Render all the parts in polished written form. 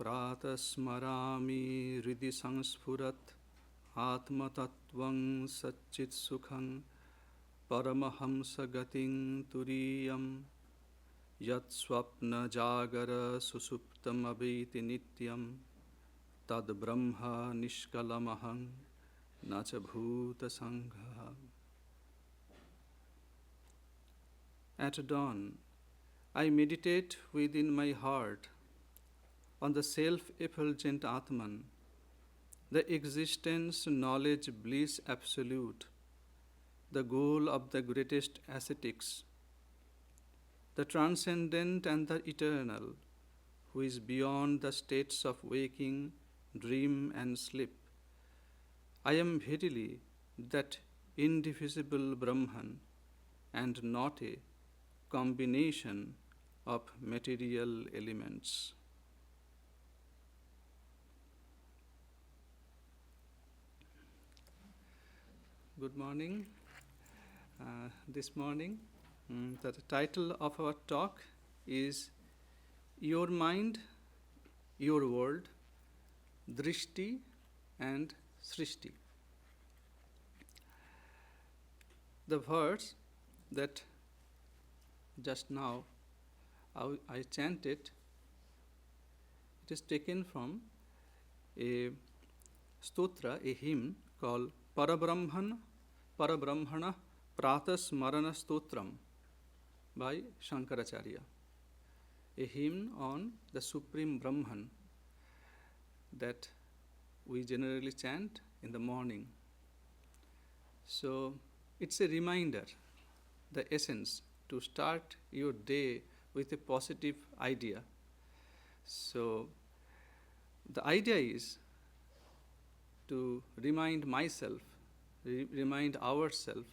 pratasmarami ridi sangsfurat atma tattvam satchit sukham paramahamsa gating turiyam yat swapna jagara susuptam abhiti nityam tad brahma nishkalamaham nacha bhuta sangha. At dawn, I meditate within my heart on the self-effulgent Atman, the existence, knowledge, bliss absolute, the goal of the greatest ascetics, the transcendent and the eternal, who is beyond the states of waking, dream, and sleep. I am verily that indivisible Brahman and not a combination of material elements. Good morning. This morning, the title of our talk is Your Mind, Your World, Drishti and Srishti. The verse that just now I chanted, it is taken from a stotra, a hymn called Parabrahmana Pratasmarana Stotram by Shankaracharya, a hymn on the Supreme Brahman that we generally chant in the morning. So it's a reminder, the essence, to start your day with a positive idea. So the idea is to remind myself, remind ourselves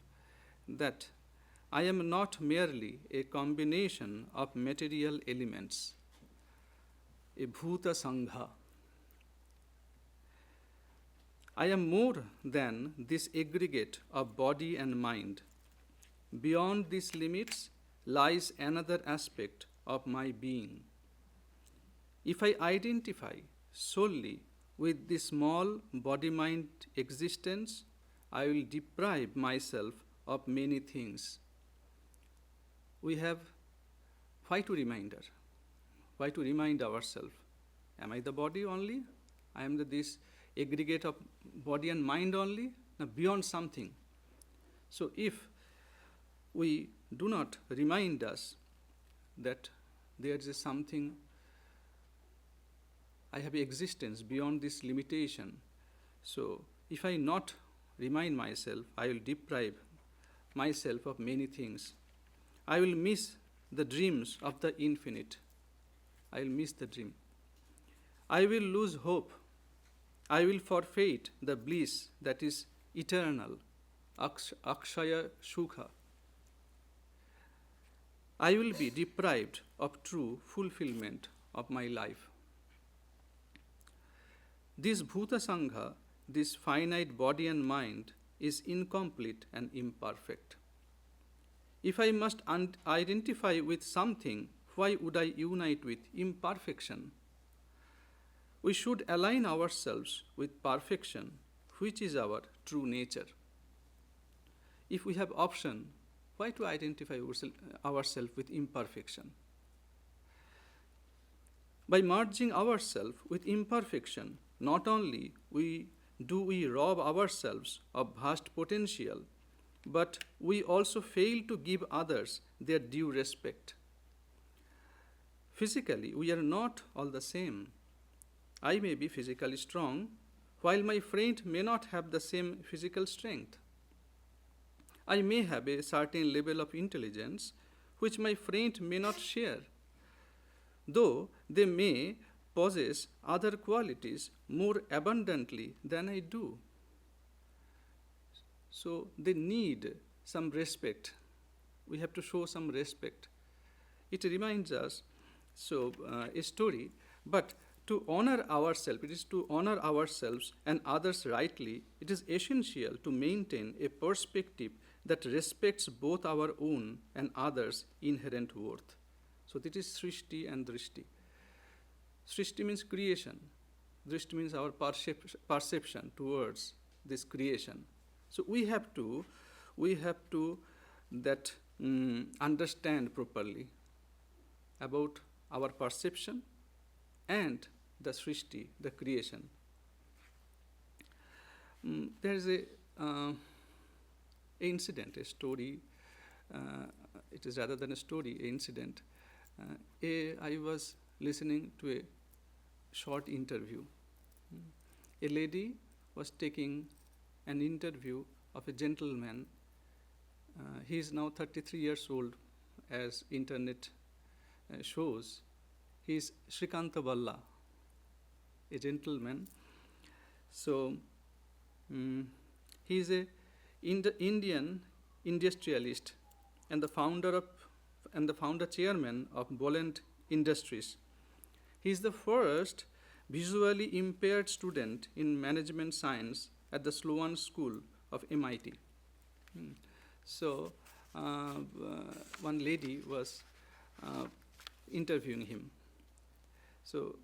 that I am not merely a combination of material elements, a bhuta sangha. I am more than this aggregate of body and mind. Beyond these limits lies another aspect of my being. If I identify solely with this small body-mind existence, I will deprive myself of many things. We have why to remind ourselves? Am I the body only? I am this aggregate of body and mind only? No, beyond something. So if we do not remind us that there is something, I have existence beyond this limitation. So if I not remind myself, I will deprive myself of many things. I will miss the dreams of the infinite. I will miss the dream. I will lose hope. I will forfeit the bliss that is eternal, akshaya sukha. I will be deprived of true fulfillment of my life. This bhuta sangha, this finite body and mind, is incomplete and imperfect. If I must identify with something, why would I unite with imperfection? We should align ourselves with perfection, which is our true nature. If we have option, why to identify ourselves with imperfection? By merging ourselves with imperfection, not only do we rob ourselves of vast potential, but we also fail to give others their due respect. Physically, we are not all the same. I may be physically strong, while my friend may not have the same physical strength. I may have a certain level of intelligence which my friend may not share, though they may possess other qualities more abundantly than I do. So they need some respect. We have to show some respect. It reminds us, a story, but to honor ourselves, it is to honor ourselves and others rightly, it is essential to maintain a perspective that respects both our own and others' inherent worth. So this is Srishti and Drishti. Srishti means creation. Drishti means our perception towards this creation. So we have to that understand properly about our perception and the Srishti, the creation. There is a incident, a story. It is rather than a story, an incident. I was listening to a short interview. A lady was taking an interview of a gentleman. He is now 33 years old, as internet shows. He is Shrikanta Balla, a gentleman. So he is a Indian industrialist and the founder chairman of Boland Industries. He is the first visually impaired student in management science at the Sloan School of MIT. So one lady was interviewing him. So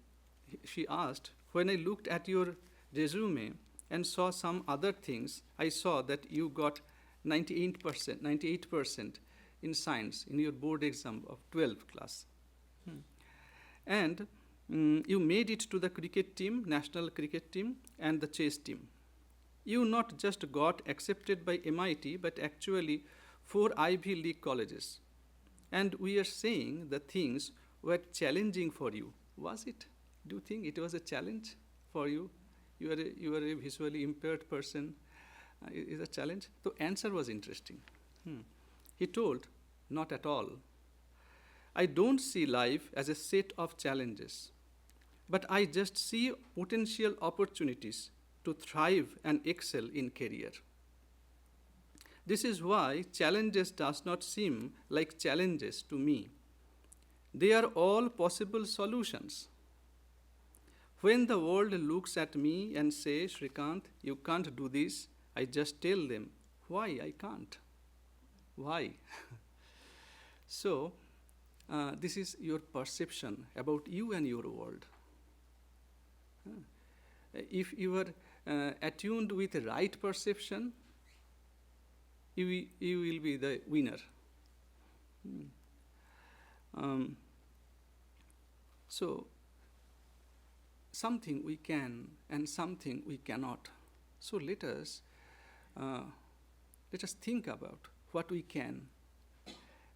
she asked, when I looked at your resume and saw some other things, I saw that you got 98% in science in your board exam of 12th class. And you made it to the cricket team, national cricket team, and the chess team. You not just got accepted by MIT, but actually 4 Ivy League colleges. And we are saying the things were challenging for you. Was it? Do you think it was a challenge for you? You are a visually impaired person. Is a challenge? The answer was interesting. He told, not at all. I don't see life as a set of challenges, but I just see potential opportunities to thrive and excel in career. This is why challenges does not seem like challenges to me. They are all possible solutions. When the world looks at me and says, Shrikant, you can't do this, I just tell them, why I can't? Why? So, this is your perception about you and your world. If you are attuned with the right perception, you will be the winner. So, something we can and something we cannot. So let us think about what we can.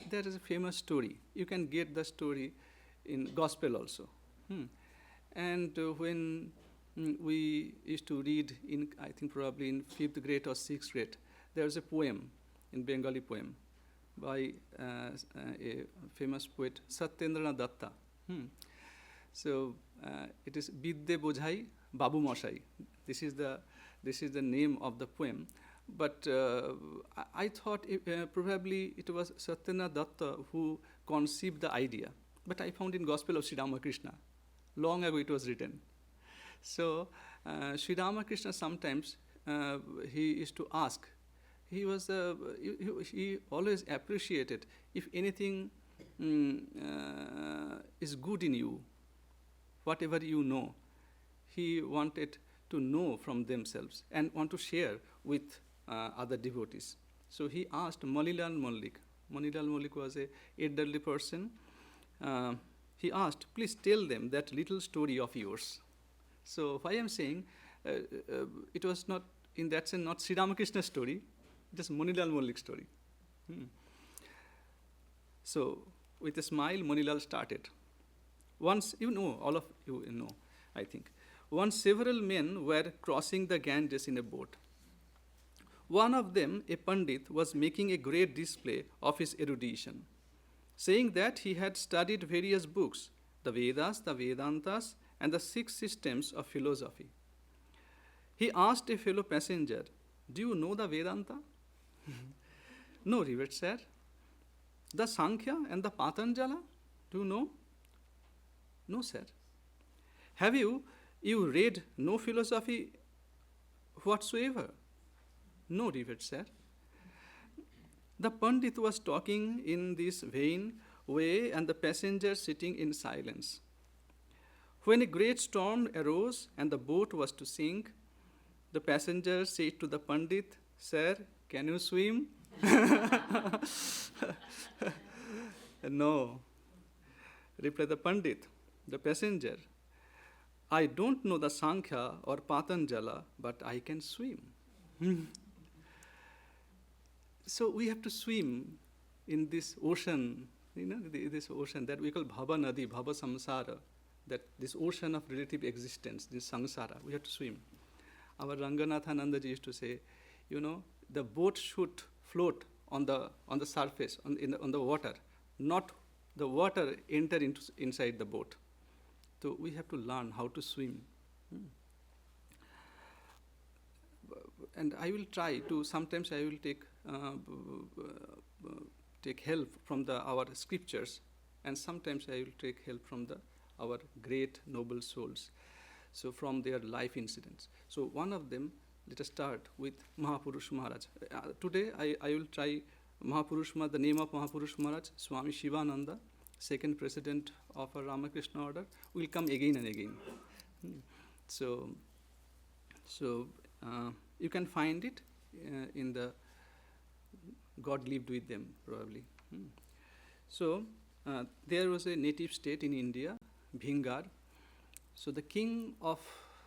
There is a famous story. You can get the story in Gospel also. And when we used to read in, I think probably in 5th grade or 6th grade, there was a poem, in Bengali poem, by a famous poet, Satyendranath Datta. So it is Bidde Bojhai Babu Moshai. This is the name of the poem. But I thought probably it was Satyendranath Datta who conceived the idea. But I found in Gospel of Sri Ramakrishna. Long ago it was written. So Sri Ramakrishna sometimes he used to ask. He always appreciated if anything is good in you, whatever you know. He wanted to know from themselves and want to share with other devotees. So he asked Manilal Mallik. Manilal Mallik was an elderly person. He asked, please tell them that little story of yours. So why I'm saying, it was not, in that sense, not Sri Ramakrishna's story, just Manilal Mallik's story. So with a smile, Manilal started. Once, all of you know, I think. Once several men were crossing the Ganges in a boat. One of them, a Pandit, was making a great display of his erudition, saying that he had studied various books, the Vedas, the Vedantas, and the 6 systems of philosophy. He asked a fellow passenger, do you know the Vedanta? No, revered sir. The Sankhya and the Patanjala, do you know? No, sir. Have you read no philosophy whatsoever? No, revered sir. The Pandit was talking in this vain way and the passenger sitting in silence. When a great storm arose and the boat was to sink, the passenger said to the Pandit, "Sir, can you swim?" "No," replied the Pandit, the passenger. "I don't know the Sankhya or Patanjala, but I can swim." So we have to swim in this ocean, this ocean that we call Bhava Nadi, Bhava Samsara, that this ocean of relative existence, this samsara, we have to swim. Our Ranganathanandaji used to say, the boat should float on the surface, on the water, not the water enter inside the boat. So we have to learn how to swim. And I will try to, sometimes I will take help from our scriptures, and sometimes I will take help from our great noble souls, so from their life incidents. So one of them, let us start with Mahapurush Maharaj. Today I will try Mahapurush Maharaj, the name of Mahapurush Maharaj, Swami Shivananda, second president of our Ramakrishna order, will come again and again. So you can find it in the God lived with them, probably. So there was a native state in India, Bhingar. So the king of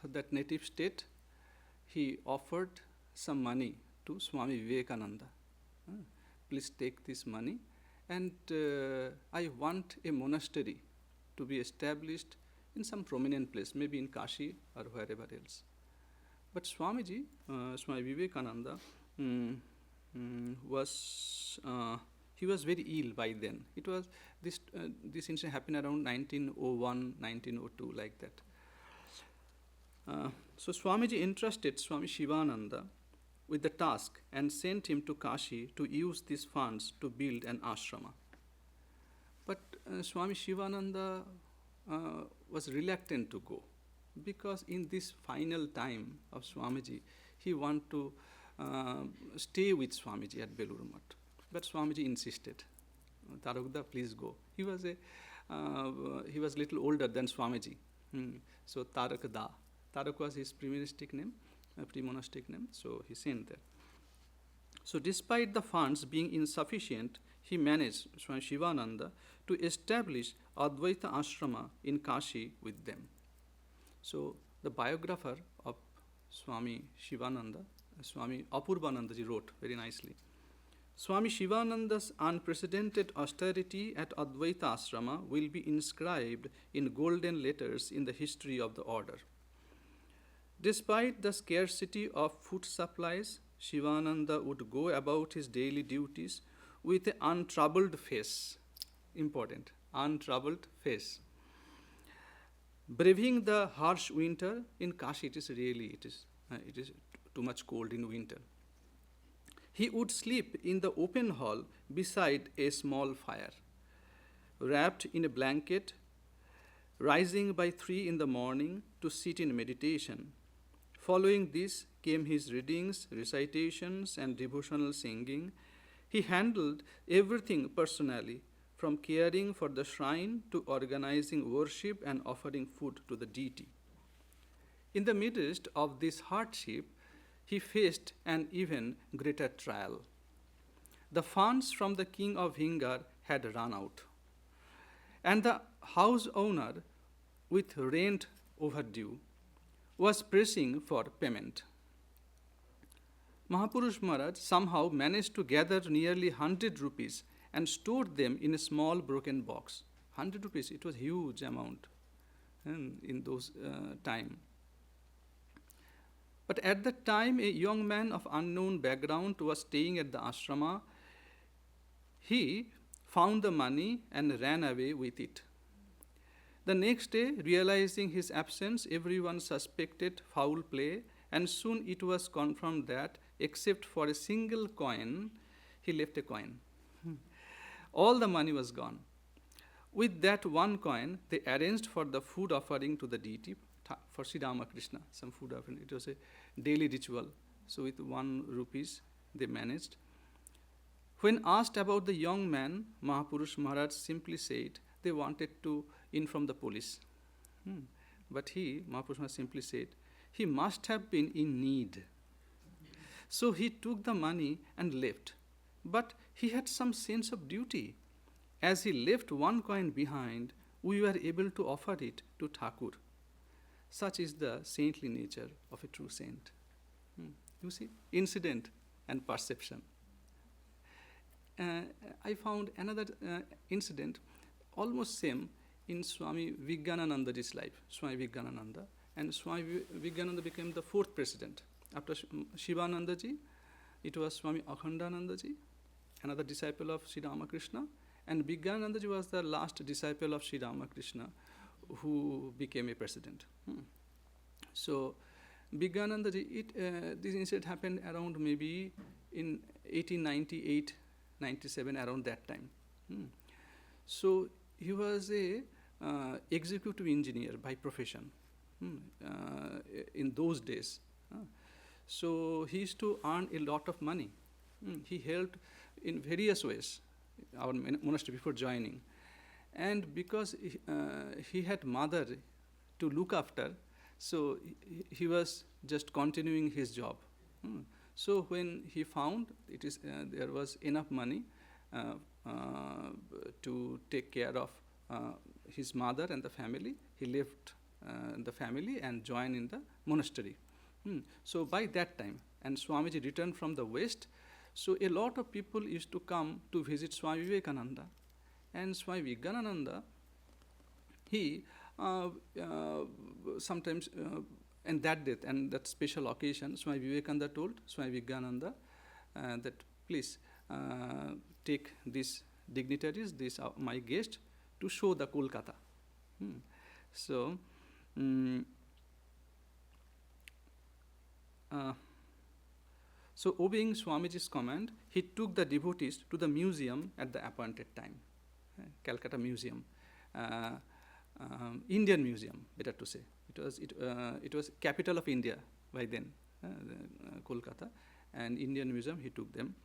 that native state, he offered some money to Swami Vivekananda. Please take this money, and I want a monastery to be established in some prominent place, maybe in Kashi or wherever else. But Swami Vivekananda was very ill by then. It was this incident happened around 1901, 1902, like that. So Swamiji entrusted Swami Shivananda with the task and sent him to Kashi to use these funds to build an ashrama. But Swami Shivananda was reluctant to go, because in this final time of Swamiji, he wanted to stay with Swamiji at Belur Math. But Swamiji insisted, "Tarakda, please go." He was little older than Swamiji. So Tarakda. Tarak was his pre-monastic name, so he sent there. So despite the funds being insufficient, he managed, Swami Shivananda, to establish Advaita Ashrama in Kashi with them. So the biographer of Swami Shivananda, Swami Apurvanandaji, wrote very nicely, "Swami Shivananda's unprecedented austerity at Advaita Ashrama will be inscribed in golden letters in the history of the order. Despite the scarcity of food supplies, Shivananda would go about his daily duties with an untroubled face." Important, untroubled face. Braving the harsh winter in Kashi, it is too much cold in winter. He would sleep in the open hall beside a small fire, wrapped in a blanket, rising by 3 in the morning to sit in meditation. Following this came his readings, recitations, and devotional singing. He handled everything personally, from caring for the shrine to organizing worship and offering food to the deity. In the midst of this hardship, he faced an even greater trial. The funds from the king of Bhingar had run out, and the house owner, with rent overdue, was pressing for payment. Mahapurush Maharaj somehow managed to gather nearly 100 rupees and stored them in a small broken box. 100 rupees, it was a huge amount in those time. But at that time, a young man of unknown background was staying at the ashrama. He found the money and ran away with it. The next day, realizing his absence, everyone suspected foul play, and soon it was confirmed that, except for a single coin, he left a coin. All the money was gone. With that one coin, they arranged for the food offering to the deity, for Sri Ramakrishna, some food offering. It was a daily ritual. So with 1 rupees, they managed. When asked about the young man, Mahapurush Maharaj simply said they wanted to inform the police. But Mahaprabhu simply said, he must have been in need. So he took the money and left. But he had some sense of duty. As he left one coin behind, we were able to offer it to Thakur. Such is the saintly nature of a true saint. You see, incident and perception. I found another incident, almost same, in Swami Vijnanandaji's life, Swami Vijnanananda. And Swami Vijnananda became the fourth president. After Shivanandaji, it was Swami Akhandanandaji, another disciple of Sri Ramakrishna. And Vijnanandaji was the last disciple of Sri Ramakrishna who became a president. So, Vijnanandaji, this incident happened around maybe in 1898, 97, around that time. So, he was a executive engineer by profession in those days. So, he used to earn a lot of money. He helped in various ways our monastery before joining. And because he had mother to look after, so he was just continuing his job. So when he found there was enough money to take care of his mother and the family, he left the family and joined in the monastery. So by that time, and Swamiji returned from the West, so a lot of people used to come to visit Swami Vivekananda. And Swami Vijnananda, he sometimes, and that day, and that special occasion, Swami Vivekananda told Swami Vijnananda that please take these dignitaries, these are my guests, to show the Kolkata. So, so obeying Swamiji's command, he took the devotees to the museum at the appointed time. Calcutta Museum, Indian Museum, better to say. It was capital of India by then, Kolkata, and Indian Museum. He took them.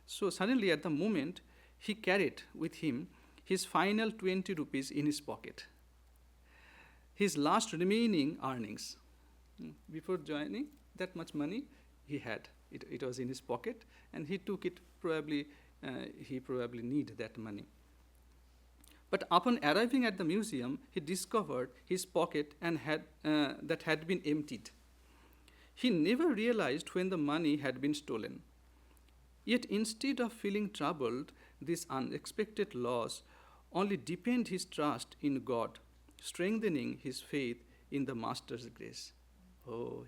So suddenly, at the moment, he carried with him his final 20 rupees in his pocket, his last remaining earnings. Before joining, that much money he had. It was in his pocket, and he took it. Probably he probably needed that money. But upon arriving at the museum, he discovered his pocket and that had been emptied. He never realized when the money had been stolen. Yet instead of feeling troubled, this unexpected loss only deepened his trust in God, strengthening his faith in the Master's grace. Oh,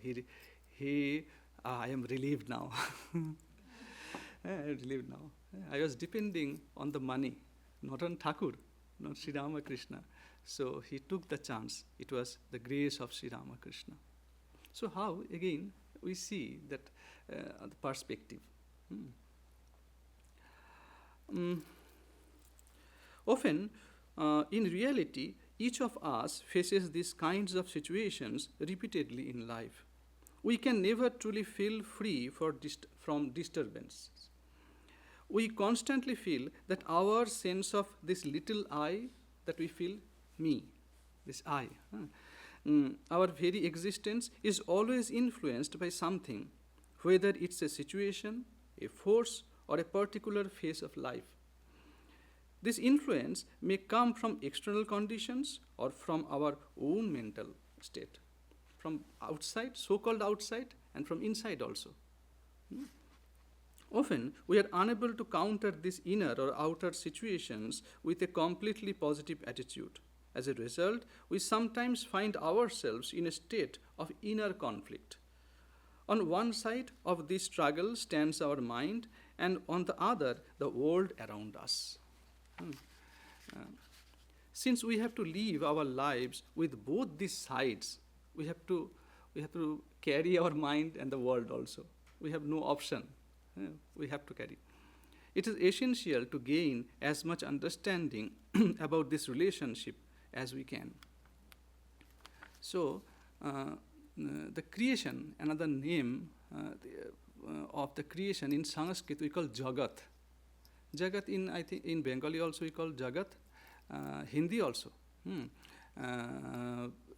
I am relieved now. I am relieved now. I was depending on the money, not on Thakur, not Sri Ramakrishna. So he took the chance. It was the grace of Sri Ramakrishna. So how, again, we see that the perspective. Often, in reality, each of us faces these kinds of situations repeatedly in life. We can never truly feel free from disturbance. We constantly feel that our sense of this little I, that we feel me, this I, our very existence is always influenced by something, whether it's a situation, a force, or a particular phase of life. This influence may come from external conditions or from our own mental state, from outside, so-called outside, and from inside also. Often, we are unable to counter these inner or outer situations with a completely positive attitude. As a result, we sometimes find ourselves in a state of inner conflict. On one side of this struggle stands our mind, and on the other, the world around us. Since we have to live our lives with both these sides, we have to carry our mind and the world also. We have no option. We have to carry. It is essential to gain as much understanding about this relationship as we can. So, the creation, another name of the creation in Sanskrit we call Jagat. Jagat in Bengali also we call Jagat, Hindi also.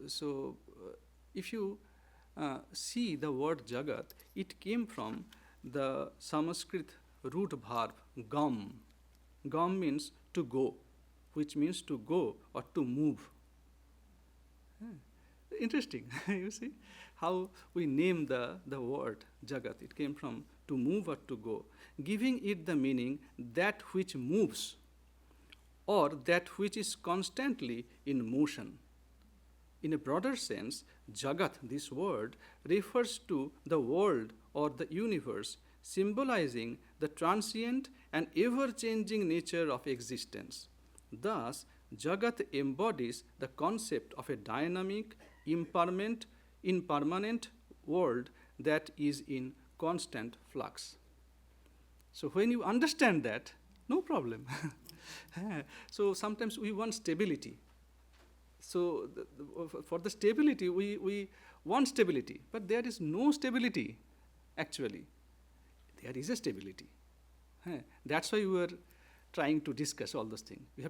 So if you see the word Jagat, it came from the Sanskrit root verb gam. Gam means to go, which means to go or to move. Interesting, you see how we name the word Jagat. It came from to move or to go, giving it the meaning that which moves or that which is constantly in motion. In a broader sense, Jagat, this word, refers to the world or the universe, symbolizing the transient and ever-changing nature of existence. Thus, Jagat embodies the concept of a dynamic, impermanent world that is in constant flux. So when you understand that, no problem. So sometimes we want stability. So for the stability, we want stability, but there is no stability, actually. There is a stability. That's why we are trying to discuss all those things. We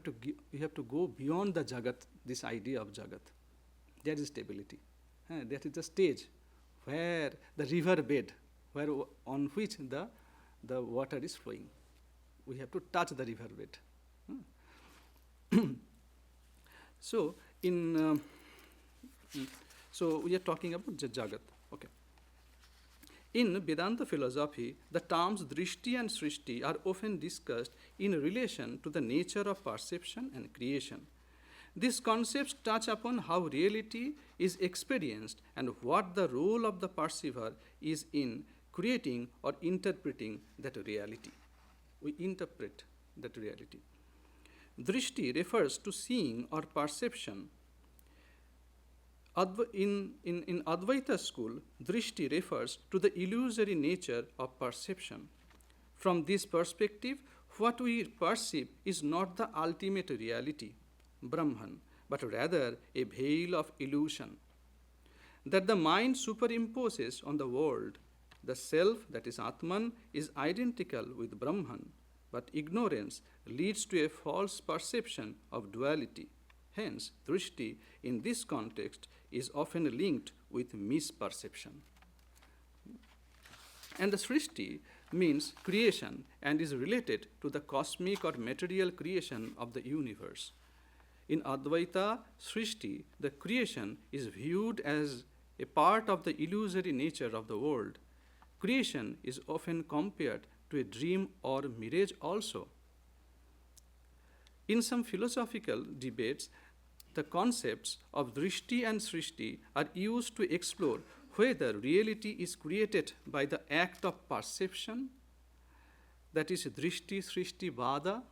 have to go beyond the Jagat, this idea of Jagat. There is stability. That is the stage where the river bed, on which the water is flowing. We have to touch the river bed. So we are talking about Jagat. Okay. In Vedanta philosophy, the terms Drishti and Srishti are often discussed in relation to the nature of perception and creation. These concepts touch upon how reality is experienced and what the role of the perceiver is in creating or interpreting that reality. We interpret that reality. Drishti refers to seeing or perception. In Advaita school, Drishti refers to the illusory nature of perception. From this perspective, what we perceive is not the ultimate reality, Brahman, but rather a veil of illusion that the mind superimposes on the world. The self, that is Atman, is identical with Brahman, but ignorance leads to a false perception of duality. Hence, Drishti in this context is often linked with misperception. And the Srishti means creation and is related to the cosmic or material creation of the universe. In Advaita Srishti, the creation is viewed as a part of the illusory nature of the world. Creation is often compared to a dream or mirage also. In some philosophical debates, the concepts of Drishti and Srishti are used to explore whether reality is created by the act of perception, that is Drishti Srishti Vada,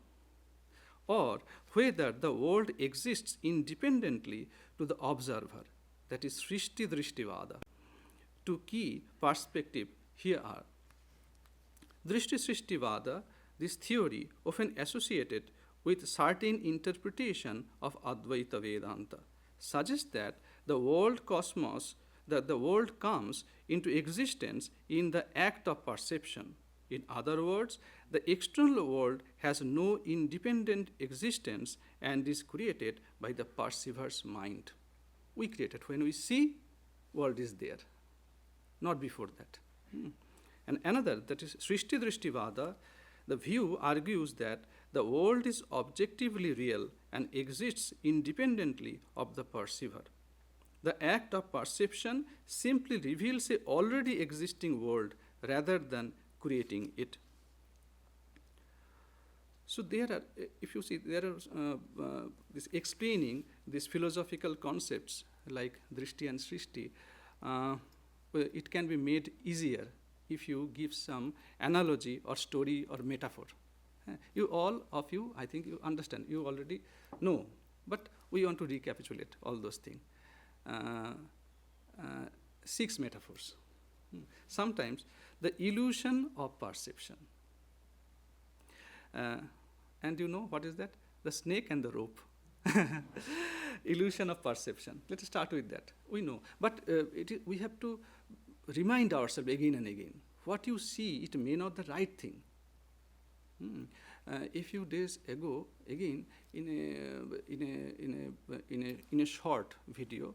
or whether the world exists independently to the observer, that is Srishti Drishti Vada. Two key perspectives here are Drishti Srishti Vada, this theory often associated with certain interpretation of Advaita Vedanta, suggests that the world comes into existence in the act of perception. In other words, the external world has no independent existence and is created by the perceiver's mind. We create it. When we see, world is there, not before that. And another, that is Srishti Drishti Vada, the view argues that the world is objectively real and exists independently of the perceiver. The act of perception simply reveals an already existing world rather than creating it. So there are, if you see, there are this explaining these philosophical concepts like Drishti and Srishti. It can be made easier if you give some analogy or story or metaphor. All of you, I think you understand, you already know, but we want to recapitulate all those things. 6 metaphors. Sometimes the illusion of perception. And you know what is that? The snake and the rope. Illusion of perception. Let us start with that. We know. But we have to remind ourselves again and again. What you see, it may not be the right thing. A few days ago, again, in a short video,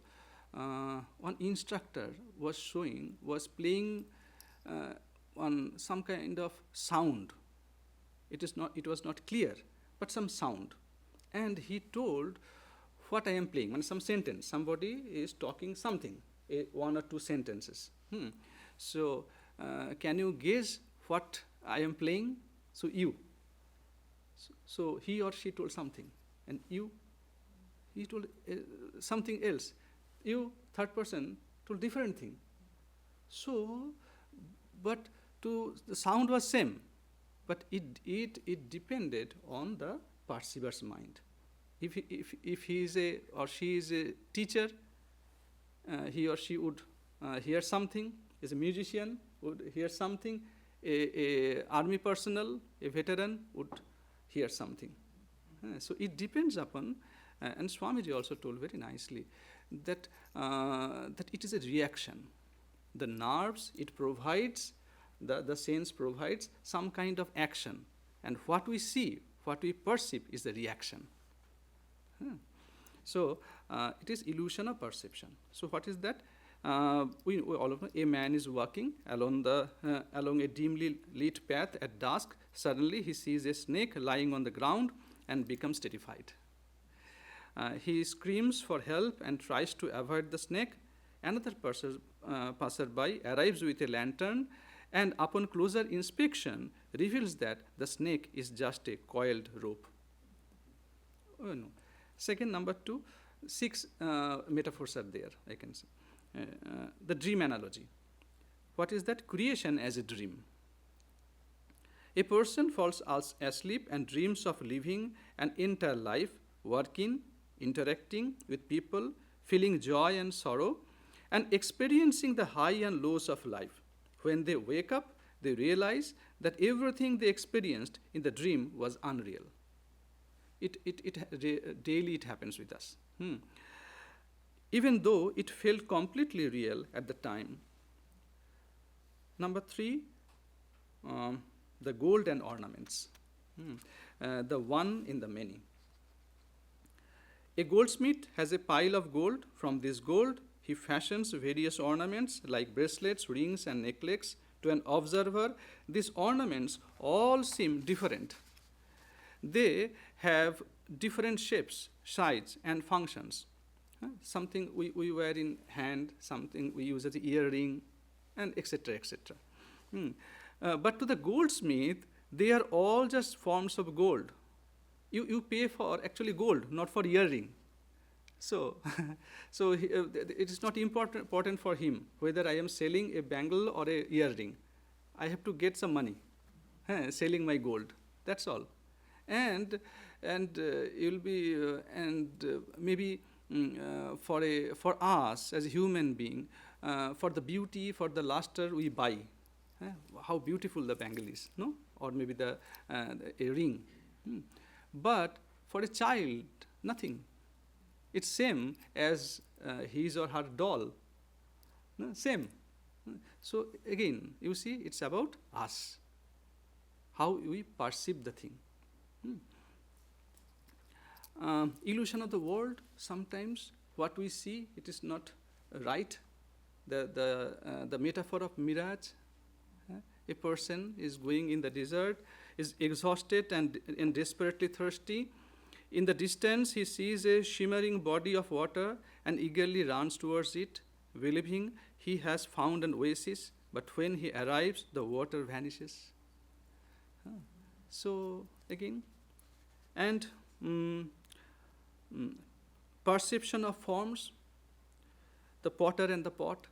one instructor was playing on some kind of sound. It was not clear, but some sound. And he told what I am playing, and some sentence. Somebody is talking something, one or two sentences. So, can you guess what I am playing? So you. So he or she told something, and he told something else. You, third person, told different thing. So, but the sound was same, but it depended on the perceiver's mind. If he is or she is a teacher, he or she would hear something. Is a musician, would hear something. A army personnel, a veteran, would hear something. So it depends upon, and Swamiji also told very nicely that it is a reaction. The nerves, it provides, the sense provides some kind of action, and what we see, what we perceive is the reaction. So it is illusion of perception. So what is that? We all of know, a man is walking along a dimly lit path at dusk. Suddenly he sees a snake lying on the ground and becomes terrified. He screams for help and tries to avoid the snake. Another passerby arrives with a lantern, and upon closer inspection reveals that the snake is just a coiled rope. Oh, no. Second, number 2, 6 metaphors are there, I can say. The dream analogy. What is that? Creation as a dream. A person falls asleep and dreams of living an entire life, working, interacting with people, feeling joy and sorrow, and experiencing the high and lows of life. When they wake up, they realize that everything they experienced in the dream was unreal. Daily it happens with us. Even though it felt completely real at the time. Number 3, the gold and ornaments. The one in the many. A goldsmith has a pile of gold. From this gold, he fashions various ornaments like bracelets, rings, and necklaces. To an observer, these ornaments all seem different. They have different shapes, sizes, and functions. Something we wear in hand, something we use as an earring, and etc., etc. But to the goldsmith, they are all just forms of gold. You pay for actually gold, not for earring. So, it is not important for him whether I am selling a bangle or a earring. I have to get some money, selling my gold. That's all. And you'll be maybe for us as a human being, for the beauty, for the luster, we buy. How beautiful the bangle is, no? Or maybe a ring. But for a child, nothing. It's same as his or her doll. No? Same. So again, you see, it's about us, how we perceive the thing. Illusion of the world. Sometimes what we see, it is not right. The metaphor of mirage. A person is going in the desert, is exhausted and desperately thirsty. In the distance, he sees a shimmering body of water and eagerly runs towards it, believing he has found an oasis. But when he arrives, the water vanishes. So again, and perception of forms. The potter and the pot.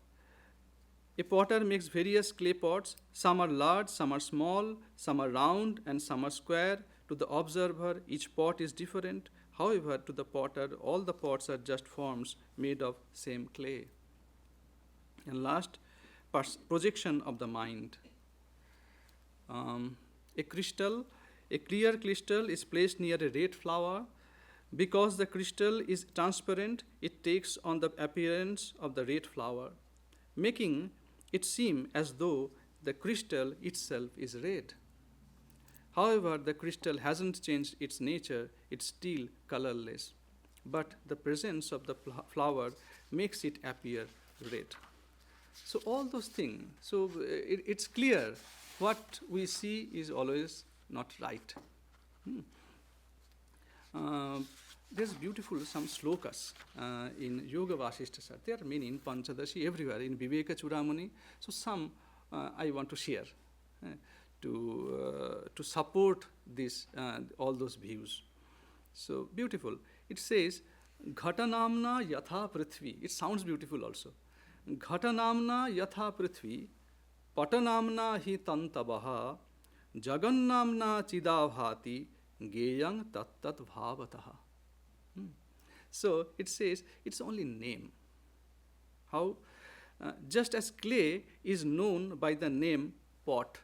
A potter makes various clay pots. Some are large, some are small, some are round, and some are square. To the observer, each pot is different. However, to the potter, all the pots are just forms made of same clay. And last, projection of the mind. A clear crystal is placed near a red flower. Because the crystal is transparent, it takes on the appearance of the red flower, making it seem as though the crystal itself is red. However, the crystal hasn't changed its nature, it's still colorless. but the presence of the flower makes it appear red. So all those things, so it's clear what we see is always not right. There's beautiful some slokas in Yoga Vasishtha. There are many in Panchadashi, everywhere, in Viveka Chudamani. So some I want to share to support this, all those views. So beautiful. It says, Ghatanamna yatha prithvi. It sounds beautiful also. Ghatanamna yatha prithvi, patanamna hi tantabaha, jagannamna chidabhati, geyang tat bhavataha. So it says it's only name. How? Just as clay is known by the name pot,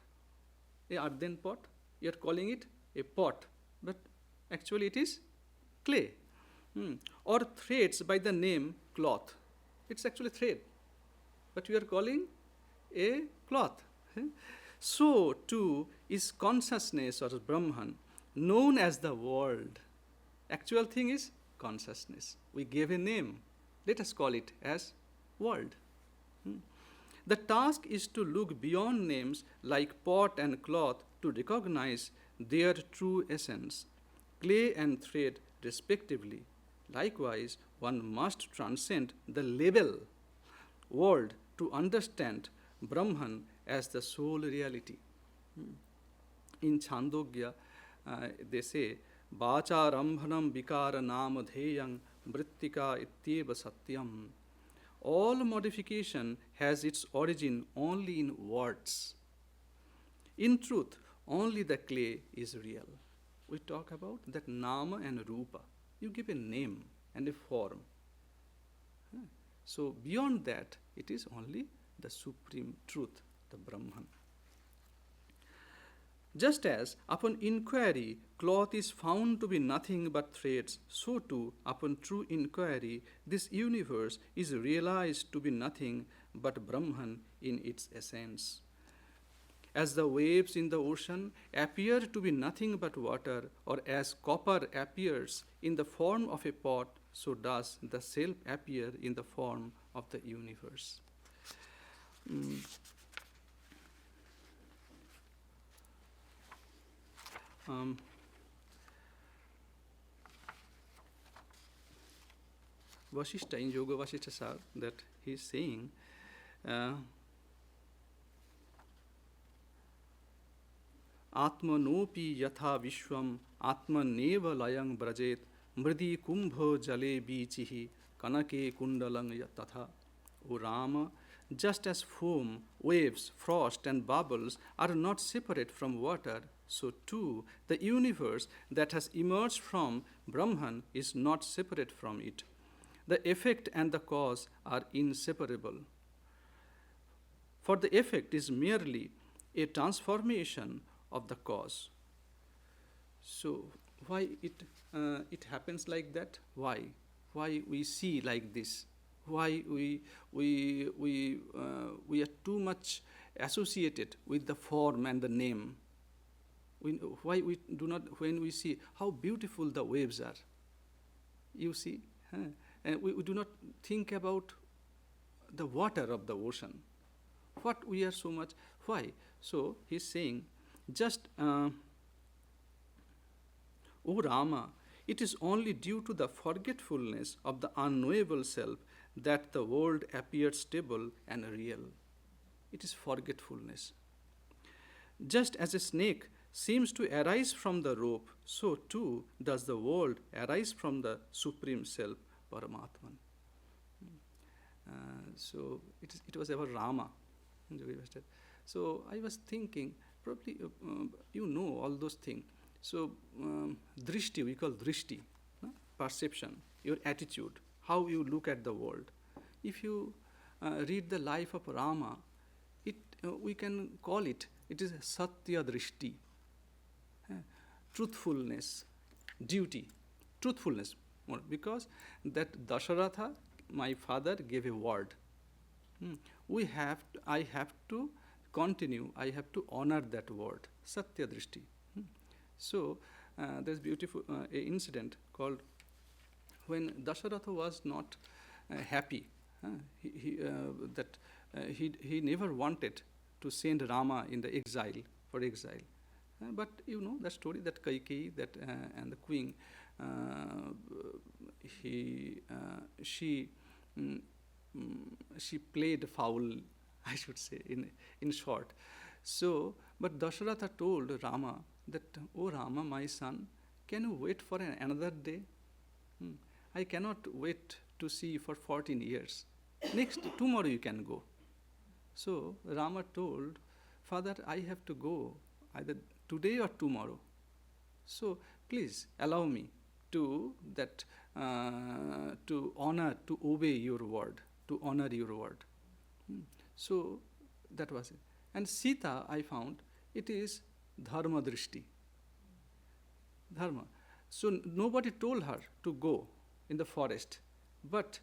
a earthen pot, you are calling it a pot, but actually it is clay. Or threads by the name cloth. It's actually thread, but we are calling a cloth. So too is consciousness or Brahman known as the world. Actual thing is consciousness. We gave a name. Let us call it as world. The task is to look beyond names like pot and cloth to recognize their true essence, clay and thread respectively. Likewise, one must transcend the label world to understand Brahman as the sole reality. In Chandogya, they say, Vacha rambhanam vikara namadheyang vrittika ityeva satyam. All modification has its origin only in words. In truth, only the clay is real. We talk about that nama and rupa. You give a name and a form. So beyond that, it is only the supreme truth, the Brahman. Just as upon inquiry, cloth is found to be nothing but threads, so too, upon true inquiry, this universe is realized to be nothing but Brahman in its essence. As the waves in the ocean appear to be nothing but water, or as copper appears in the form of a pot, so does the self appear in the form of the universe. Vasishtha, in Yoga Vasishtha Sar, that he is saying, Atmanopi yatha vishwam atmaneva layang brajet mridi kumbho jale bichihi kanake kundalang yatatha. O Rama, just as foam, waves, frost and bubbles are not separate from water, so too the universe that has emerged from Brahman is not separate from it. The effect and the cause are inseparable. For the effect is merely a transformation of the cause. So why it happens like that? Why? Why we see like this? Why we are too much associated with the form and the name? Why we do not, when we see how beautiful the waves are, you see, and we do not think about the water of the ocean. What we are so much, why? So he's saying, just, O Rama, it is only due to the forgetfulness of the unknowable self that the world appears stable and real. It is forgetfulness. Just as a snake seems to arise from the rope, so too does the world arise from the Supreme Self, Paramatman. So it was ever Rama. So I was thinking, probably you know all those things. So Drishti, we call Drishti, perception, your attitude, how you look at the world. If you read the life of Rama, we can call it is Satya Drishti. Truthfulness, duty, truthfulness, because that Dasharatha, my father, gave a word. I have to continue, I have to honor that word, Satya Drishti. So there's beautiful incident called when Dasharatha was not happy, he never wanted to send Rama in the exile, for exile. But you know the story that Kaikeyi and the queen, she played foul, I should say, in short. So, but Dasharatha told Rama that, "Oh Rama, my son, can you wait for another day? I cannot wait to see you for 14 years. Tomorrow you can go." So Rama told, "Father, I have to go either today or tomorrow. So please allow me to honor, to obey your word, to honor your word." So that was it. And Sita, I found, it is dharma drishti. Dharma. So nobody told her to go in the forest, but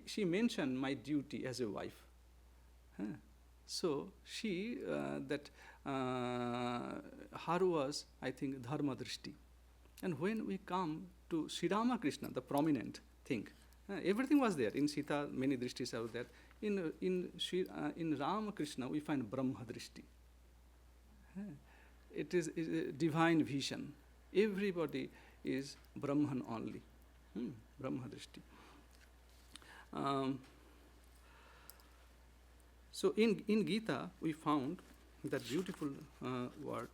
she mentioned my duty as a wife. So she, her was, I think, dharma drishti. And when we come to Sri Ramakrishna, the prominent thing, everything was there. In Sita, many drishtis are there. In Ramakrishna, we find Brahma drishti. It is a divine vision. Everybody is Brahman only. Brahma drishti. So in Gita, we found that beautiful word.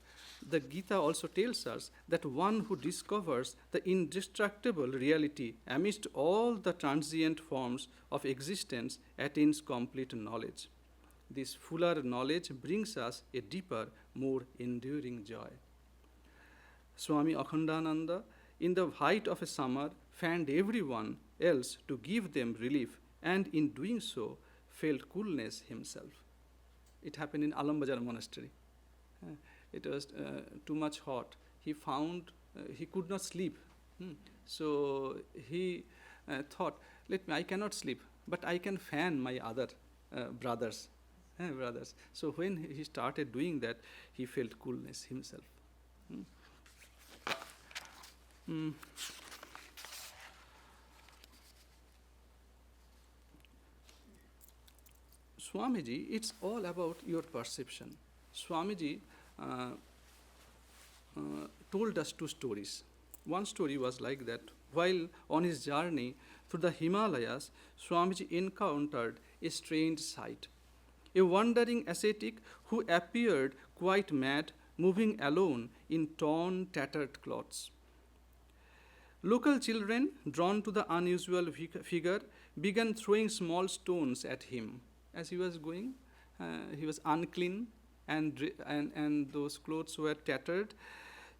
The Gita also tells us that one who discovers the indestructible reality amidst all the transient forms of existence attains complete knowledge. This fuller knowledge brings us a deeper, more enduring joy. Swami Akhandananda, in the height of a summer, fanned everyone else to give them relief, and in doing so, felt coolness himself. It happened in Alambazar monastery. It was too much hot. He found he could not sleep. So he thought, I cannot sleep, but I can fan my other brothers. So when he started doing that, he felt coolness himself. Swamiji, it's all about your perception. Swamiji told us two stories. One story was like that. While on his journey through the Himalayas, Swamiji encountered a strange sight. A wandering ascetic who appeared quite mad, moving alone in torn, tattered clothes. Local children, drawn to the unusual figure, began throwing small stones at him. As he was going, he was unclean, and those clothes were tattered.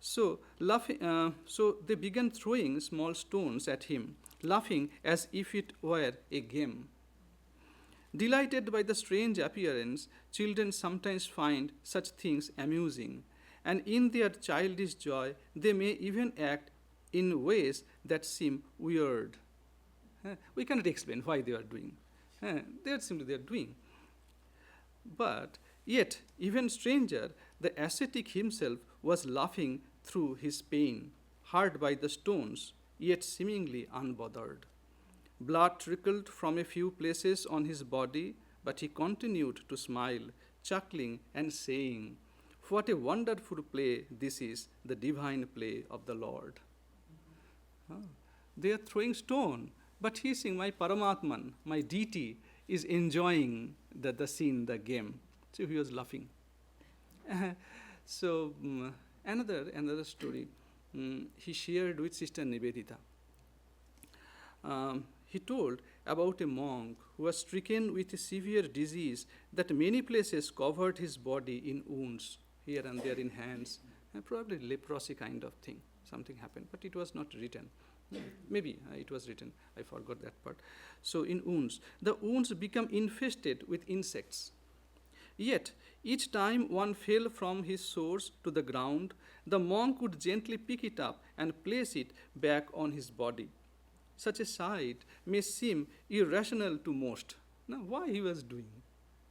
So they began throwing small stones at him, laughing as if it were a game. Delighted by the strange appearance, children sometimes find such things amusing, and in their childish joy, they may even act in ways that seem weird. We cannot explain why they are doing. They are simply doing. But yet, even stranger, the ascetic himself was laughing through his pain, hurt by the stones, yet seemingly unbothered. Blood trickled from a few places on his body, but he continued to smile, chuckling and saying, "What a wonderful play this is, the divine play of the Lord." They are throwing stone, but he is saying, my Paramatman, my deity, is enjoying the scene, the game. So he was laughing. So another story he shared with Sister Nivedita. He told about a monk who was stricken with a severe disease that many places covered his body in wounds, here and there in hands, and probably leprosy kind of thing. Something happened, but it was not written. Maybe it was written. I forgot that part. So in wounds, the wounds become infested with insects. Yet, each time one fell from his sores to the ground, the monk would gently pick it up and place it back on his body. Such a sight may seem irrational to most. Now, why he was doing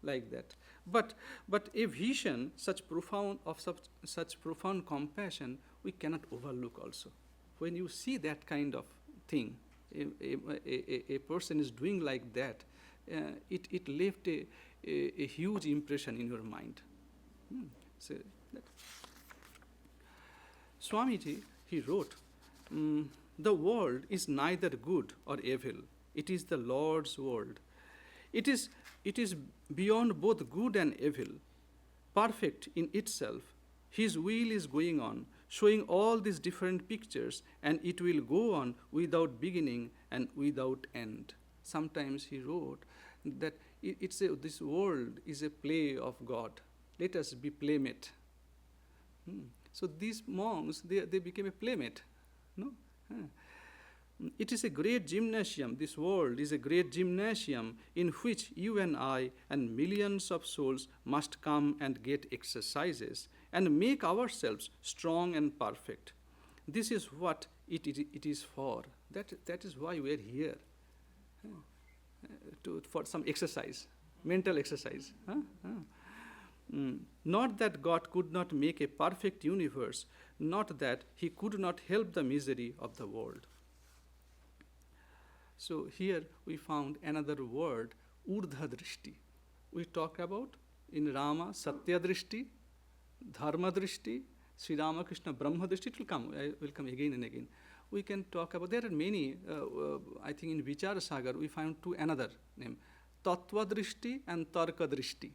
like that? But a vision such profound compassion we cannot overlook also. When you see that kind of thing, a person is doing like that, it left a huge impression in your mind. So that. Swamiji, he wrote, the world is neither good or evil. It is the Lord's world. It is beyond both good and evil, perfect in itself. His will is going on, showing all these different pictures, and it will go on without beginning and without end. Sometimes he wrote that this world is a play of God. Let us be playmate. So these monks, they became a playmate. No? It is a great gymnasium. This world is a great gymnasium in which you and I and millions of souls must come and get exercises and make ourselves strong and perfect. This is what it is for. That is why we are here, for some exercise, mental exercise. Not that God could not make a perfect universe, not that he could not help the misery of the world. So here we found another word, Urdha Drishti. We talk about in Rama Satya Drishti, Dharma Drishti, Sri Ramakrishna Brahma Drishti. It will come again and again. We can talk about, there are many, I think in Vichara Sagar we found another name, Tattva Drishti and Tarka Drishti.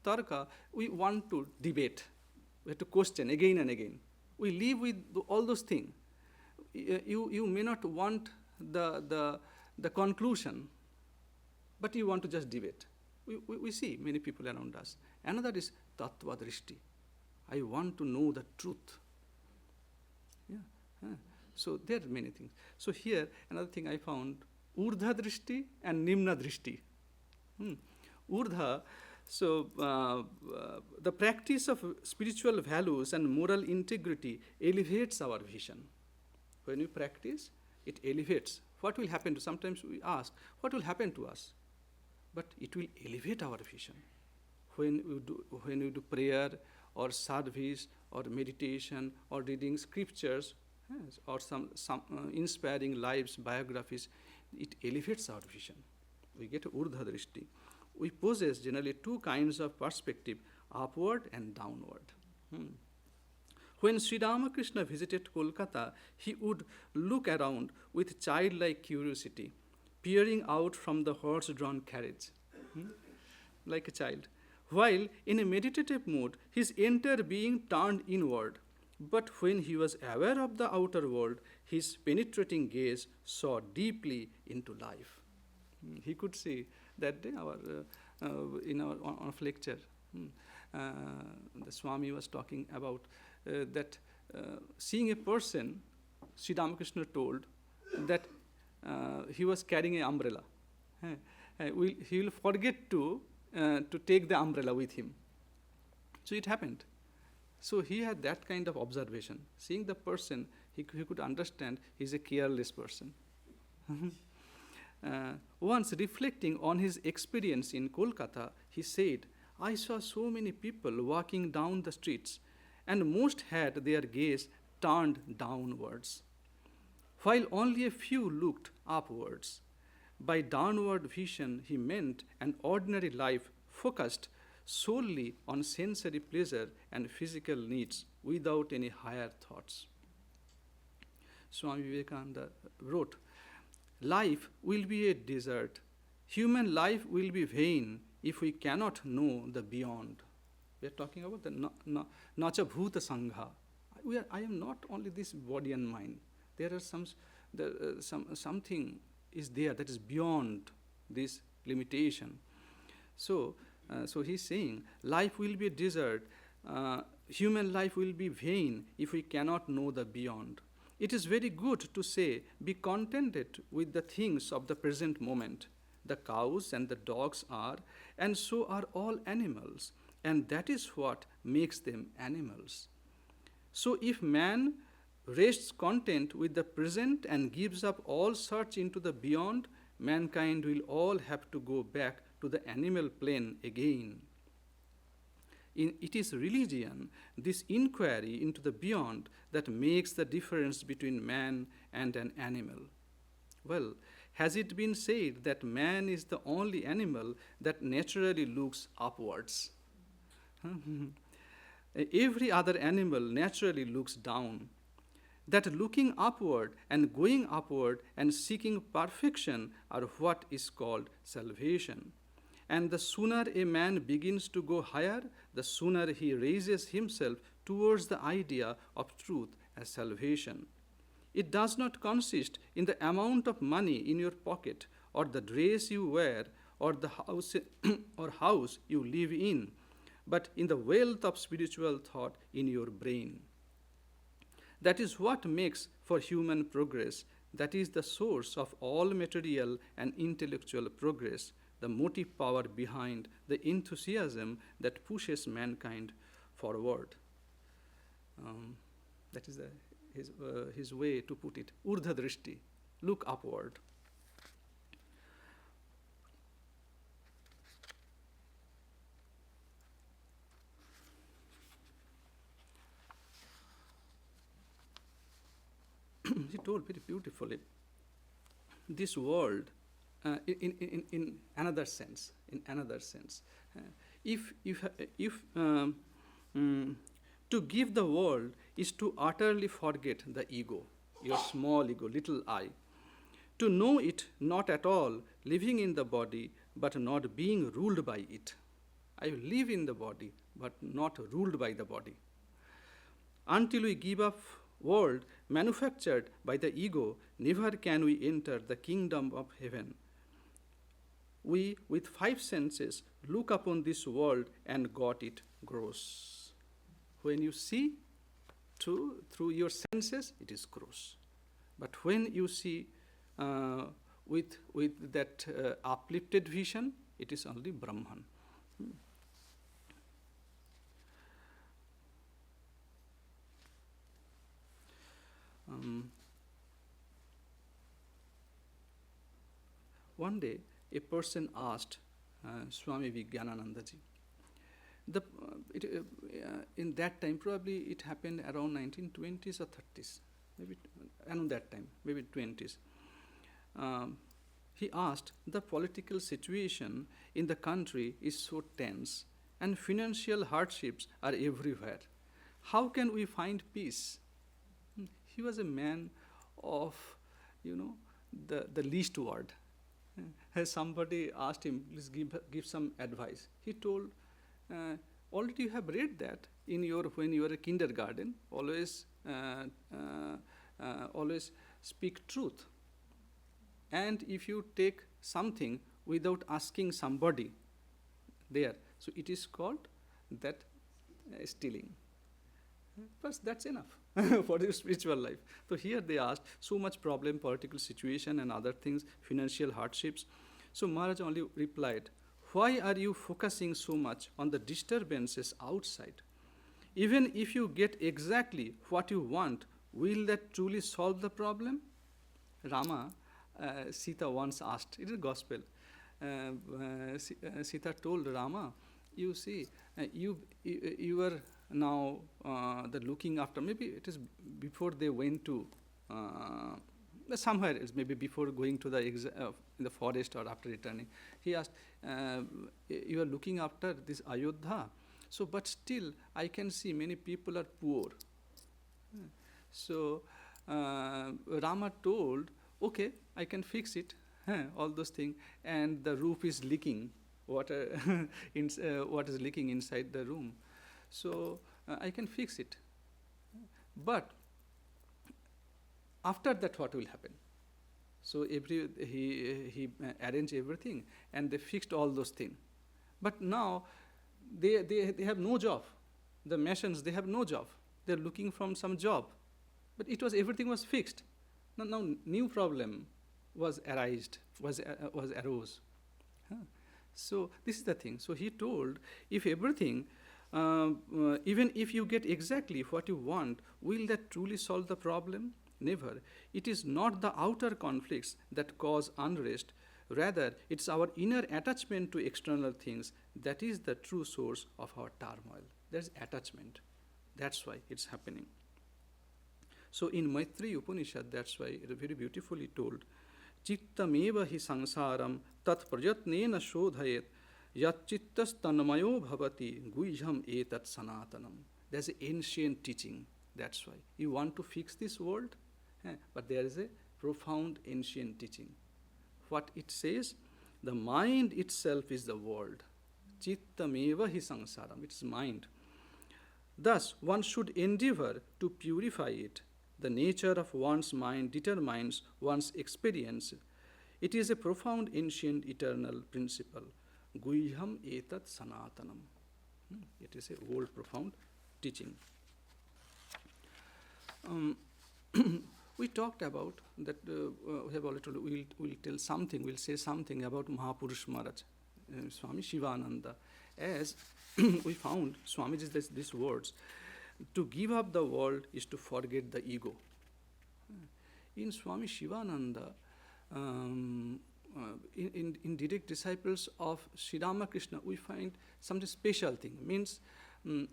Tarka, we want to debate. We have to question again and again. We live with all those things. You may not want the conclusion, but you want to just debate. We see many people around us. Another is Tattva Drishti. I want to know the truth. So there are many things. So here, another thing I found, Urdha Drishti and Nimna Drishti. Urdha, so the practice of spiritual values and moral integrity elevates our vision. When we practice, it elevates. What will happen to, sometimes we ask, what will happen to us? But it will elevate our vision. When we do prayer or service or meditation or reading scriptures, yes, or some inspiring lives, biographies, it elevates our vision. We get Urdha Drishti. We possess generally two kinds of perspective, upward and downward. When Sri Ramakrishna visited Kolkata, he would look around with childlike curiosity, peering out from the horse-drawn carriage, like a child. While in a meditative mood, his entire being turned inward. But when he was aware of the outer world, his penetrating gaze saw deeply into life. He could see that day in our lecture, the Swami was talking about that seeing a person, Sri Ramakrishna told that he was carrying an umbrella. He will forget to take the umbrella with him. So it happened. So he had that kind of observation. Seeing the person, he could understand he's a careless person. Once reflecting on his experience in Kolkata, he said, I saw so many people walking down the streets, and most had their gaze turned downwards, while only a few looked upwards. By downward vision, he meant an ordinary life focused solely on sensory pleasure and physical needs without any higher thoughts. Swami Vivekananda wrote, life will be a desert. Human life will be vain if we cannot know the beyond. We are talking about the Nacha Bhuta Sangha. I am not only this body and mind. There are something is there that is beyond this limitation. So he's saying, life will be a desert. Human life will be vain if we cannot know the beyond. It is very good to say, be contented with the things of the present moment. The cows and the dogs are, and so are all animals, and that is what makes them animals. So if man rests content with the present and gives up all search into the beyond, mankind will all have to go back to the animal plane again. It is religion, this inquiry into the beyond, that makes the difference between man and an animal. Well, has it been said that man is the only animal that naturally looks upwards? Every other animal naturally looks down. That looking upward and going upward and seeking perfection are what is called salvation. And the sooner a man begins to go higher, the sooner he raises himself towards the idea of truth as salvation. It does not consist in the amount of money in your pocket, or the dress you wear, or the house or house you live in, but in the wealth of spiritual thought in your brain. That is what makes for human progress. That is the source of all material and intellectual progress, the motive power behind the enthusiasm that pushes mankind forward. That is his way to put it. Urdha Drishti, look upward. He told very beautifully, this world, in another sense, to give the world is to utterly forget the ego, your small ego, little I. To know it not at all, living in the body, but not being ruled by it. I live in the body, but not ruled by the body. Until we give up world manufactured by the ego, never can we enter the kingdom of heaven. We, with 5 senses, look upon this world and got it gross. When you see through your senses, it is gross. But when you see with that uplifted vision, it is only Brahman. One day, a person asked Swami Vijnanananda ji. In that time, probably it happened around 1920s or 30s, maybe around that time, maybe 20s. He asked, the political situation in the country is so tense and financial hardships are everywhere. How can we find peace? He was a man of, the least word. As somebody asked him, please give some advice. He told, already you have read that when you were a kindergarten, always speak truth. And if you take something without asking somebody there, so it is called that stealing. But that's enough for your spiritual life. So here they asked, so much problem, political situation and other things, financial hardships. So Maharaj only replied, why are you focusing so much on the disturbances outside? Even if you get exactly what you want, will that truly solve the problem? Rama, Sita once asked, it is gospel. Sita told Rama, you see, you were now the looking after, maybe it is before they went to somewhere else, maybe before going to in the forest or after returning. He asked, you are looking after this Ayodhya, so but still I can see many people are poor. So Rama told, okay, I can fix it, all those things, and the roof is leaking, water, what is leaking inside the room. So I can fix it. But after that, what will happen? So he arranged everything, and they fixed all those things. But now they have no job. The masons, they have no job. They're looking from some job. But everything was fixed. Now new problem was arose. So this is the thing. So he told, if everything, even if you get exactly what you want, will that truly solve the problem? Never. It is not the outer conflicts that cause unrest. Rather, it's our inner attachment to external things that is the true source of our turmoil. There's attachment. That's why it's happening. So in Maitreya Upanishad, that's why it very beautifully told, Chittameva hi sansaram tat prajatnena shodhayet yat chittas tanmayo bhavati guhyam etat sanatanam. There's an ancient teaching. That's why you want to fix this world, but there is a profound ancient teaching. What it says, the mind itself is the world. Chittameva hi sansaram. It's mind. Thus, one should endeavor to purify it. The nature of one's mind determines one's experience. It is a profound, ancient, eternal principle. Guhyam etat sanatanam. It is a old, profound teaching. We talked about that. We have already told. We'll tell something. We'll say something about Mahapurush Maharaj, Swami Shivananda. As we found, Swami says these words: to give up the world is to forget the ego. In Swami Shivananda, in direct disciples of Sri Ramakrishna, we find something special thing. Means,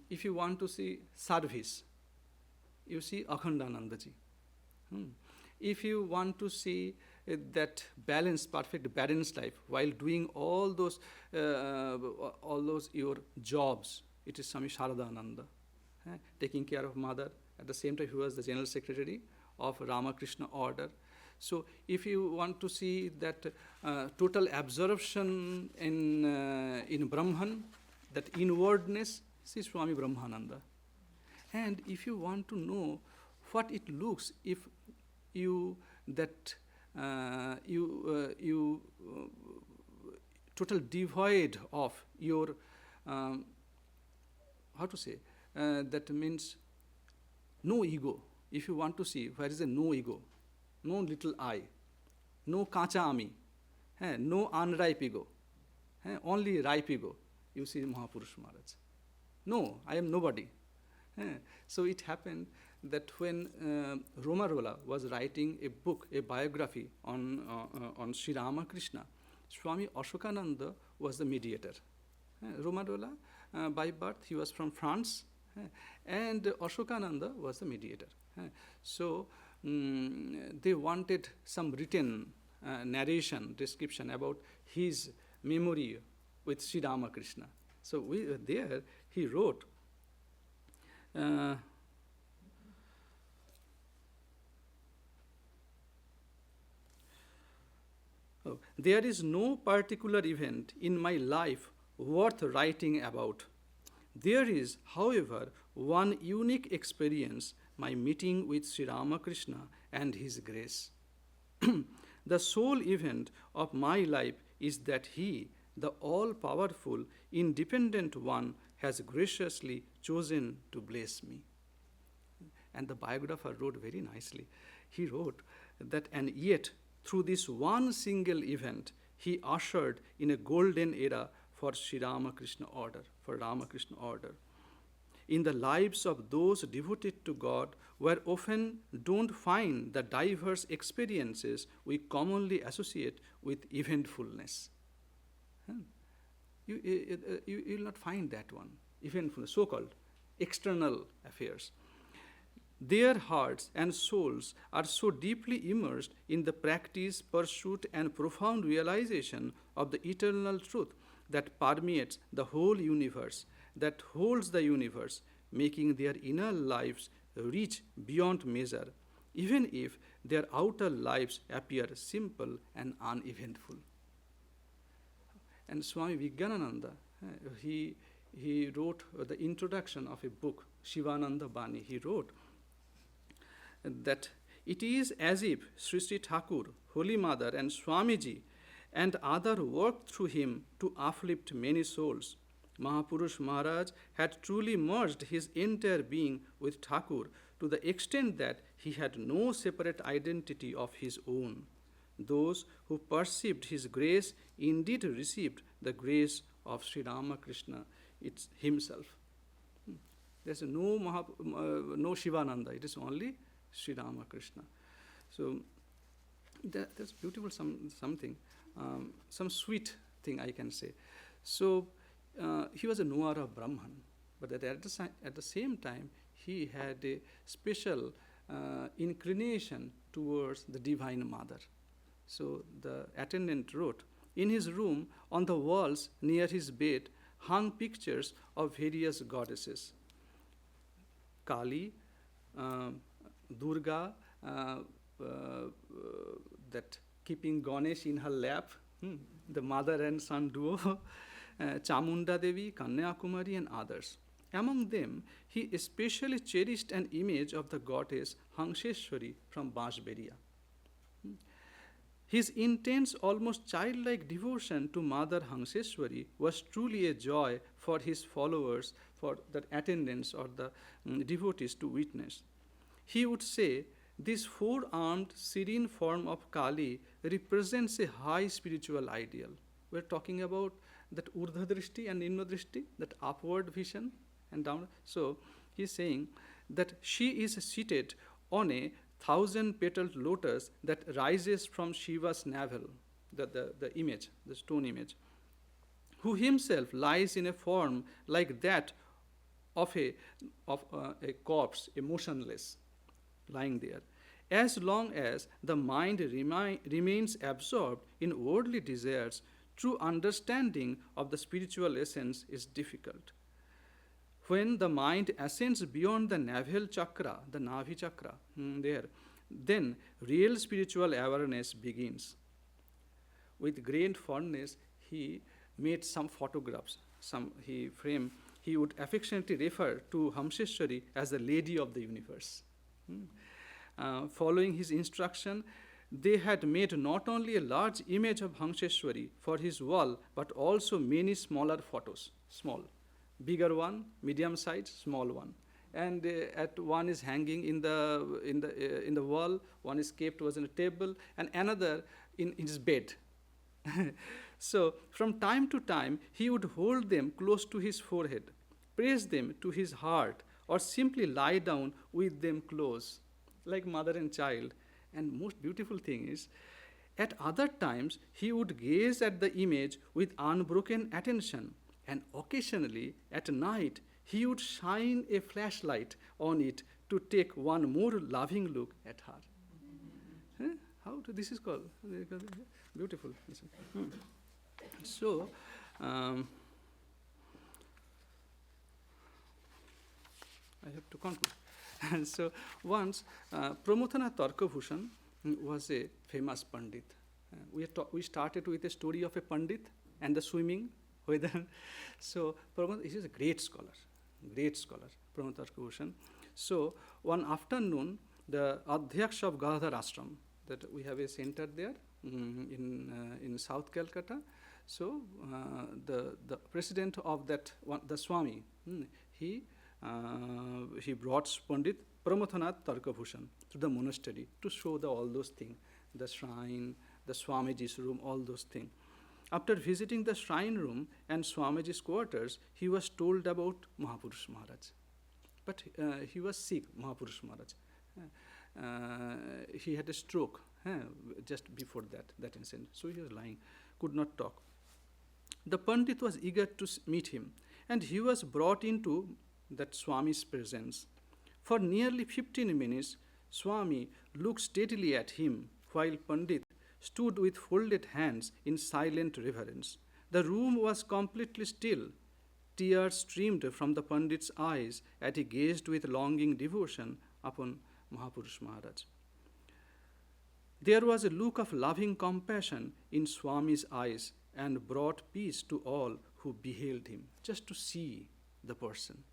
if you want to see service, you see Akhandanandaji. If you want to see that balance, perfect balanced life, while doing all those your jobs, it is Swami Sharadananda, taking care of mother. At the same time, he was the general secretary of Ramakrishna order. So, if you want to see that total absorption in Brahman, that inwardness, see Swami Brahmananda. And if you want to know what it looks if you total devoid of your that means no ego. If you want to see where is a no ego, no little I, no kacha ami, no unripe ego, only ripe ego, you see Mahapurush Maharaj. No, I am nobody. So it happened that when Romarola was writing a book, a biography on Sri Ramakrishna, Swami Ashokananda was the mediator. Romarola, by birth, he was from France, and Ashokananda was the mediator. So they wanted some written narration, description about his memory with Sri Ramakrishna. So there he wrote, there is no particular event in my life worth writing about. There is, however, one unique experience, my meeting with Sri Ramakrishna and his grace. The sole event of my life is that he, the all-powerful, independent one, has graciously chosen to bless me. And the biographer wrote very nicely. He wrote that, and yet, through this one single event, he ushered in a golden era for Sri Ramakrishna order, in the lives of those devoted to God, where often don't find the diverse experiences we commonly associate with eventfulness. You will not find that one, eventfulness, so-called external affairs. Their hearts and souls are so deeply immersed in the practice, pursuit, and profound realization of the eternal truth that permeates the whole universe, that holds the universe, making their inner lives reach beyond measure, even if their outer lives appear simple and uneventful. And Swami Vijnananda, he wrote the introduction of a book, Shivananda Bani. He wrote that it is as if Sri Sri Thakur, Holy Mother, and Swamiji and other worked through him to uplift many souls. Mahapurush Maharaj had truly merged his entire being with Thakur to the extent that he had no separate identity of his own. Those who perceived his grace indeed received the grace of Sri Ramakrishna himself. There's no Shivananda, it is only Sri Ramakrishna. So that's beautiful, something, some sweet thing I can say. So he was a knower of Brahman, but at the same time, he had a special inclination towards the Divine Mother. So the attendant wrote, in his room, on the walls near his bed, hung pictures of various goddesses. Kali, uh, Durga, that keeping Ganesh in her lap, the mother and son duo, Chamunda Devi, Kanyakumari, and others. Among them, he especially cherished an image of the goddess Hanseshwari from Bashberia. His intense, almost childlike devotion to Mother Hanseshwari was truly a joy for his followers, for the attendants or the devotees to witness. He would say, this four-armed, serene form of Kali represents a high spiritual ideal. We're talking about that Urdhva Drishti and Nimna Drishti, that upward vision and down. So he's saying that she is seated on a 1,000-petaled lotus that rises from Shiva's navel, the image, the stone image, who himself lies in a form like that of a corpse, emotionless, lying there. As long as the mind remains absorbed in worldly desires, true understanding of the spiritual essence is difficult. When the mind ascends beyond the navel chakra, the Navi chakra, then real spiritual awareness begins. With great fondness, he made some photographs. He would affectionately refer to Hamseshwari as the lady of the universe. Following his instruction, they had made not only a large image of Hamseshwari for his wall, but also many smaller photos, small. Bigger one, medium size, small one, and at one is hanging in the wall. One is kept was in a table, and another in his bed. So from time to time, he would hold them close to his forehead, press them to his heart, or simply lie down with them close, like mother and child. And most beautiful thing is, at other times, he would gaze at the image with unbroken attention. And occasionally, at night, he would shine a flashlight on it to take one more loving look at her. This is called? Beautiful. So, I have to conclude. And so, once, Pramothana Tarkabhushan was a famous Pandit. We started with a story of a Pandit and the swimming. So, this is a great scholar, Pramod Tarkabhushan. So, one afternoon, the Adhyaksh of Gadadhar Ashram, that we have a center there in South Calcutta. So, the president of that one, the Swami, he brought Pandit Pramothanath Tarkabhushan to the monastery to show all those things, the shrine, the Swamiji's room, all those things. After visiting the shrine room and Swamiji's quarters, he was told about Mahapurush Maharaj. But he was sick, Mahapurush Maharaj. He had a stroke just before that incident. So he was lying, could not talk. The Pandit was eager to meet him, and he was brought into that Swami's presence. For nearly 15 minutes, Swami looked steadily at him, while Pandit stood with folded hands in silent reverence. The room was completely still. Tears streamed from the Pandit's eyes as he gazed with longing devotion upon Mahapurush Maharaj. There was a look of loving compassion in Swami's eyes and brought peace to all who beheld him, just to see the person.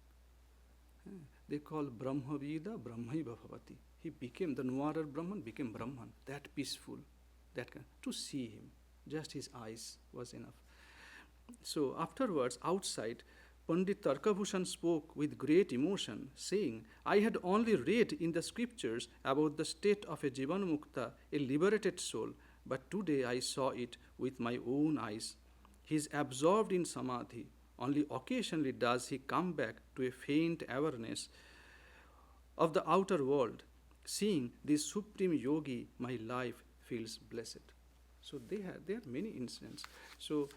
They call Brahmavida Brahmaiva Bhavati. He became, the Nuarar Brahman became Brahman, that peaceful. That kind, to see him, just his eyes was enough. So afterwards, outside, Pandit Tarkabhushan spoke with great emotion, saying, I had only read in the scriptures about the state of a Jivanmukta, a liberated soul, but today I saw it with my own eyes. He is absorbed in samadhi. Only occasionally does he come back to a faint awareness of the outer world. Seeing this supreme yogi, my life feels blessed. So there are many incidents. So